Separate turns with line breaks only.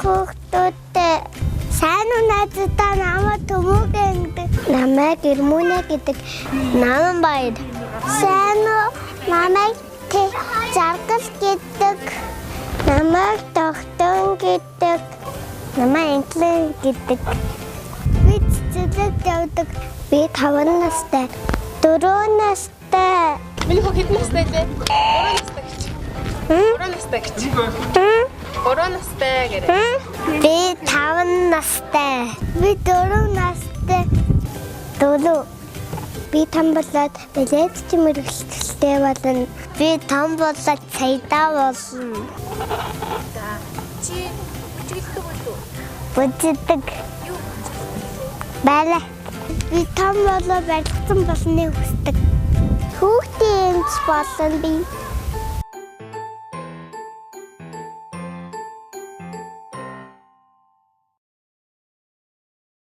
хүүхдүүдтэй сайн уу найзуудаа намайг төмөөгөө гэдэг. Намайг Ирмүнэ гэдэг. Наман баяр. Сайн уу намайг Жаргал гэдэг. Намайг Тогтон гэдэг. Намайг Инглен гэдэг. Би цэцэрлэг явдаг. Би 5 настай. 4 настай.
Миний хөө хэдэн настай лээ? 3 настай гэж. 3 настай гэрээ.
Би 5 настай. Би 4 настай. 4. Би том болоод билет ч мэрэгчлээ болно. Би том болоод цайдаа болно.
За. Чи бүжиглдэг үү?
Бүжигдэг.
Юу?
Балет. Би том болоод барилгацсан болны хүсдэг. Хүүхдийн эмч болно би.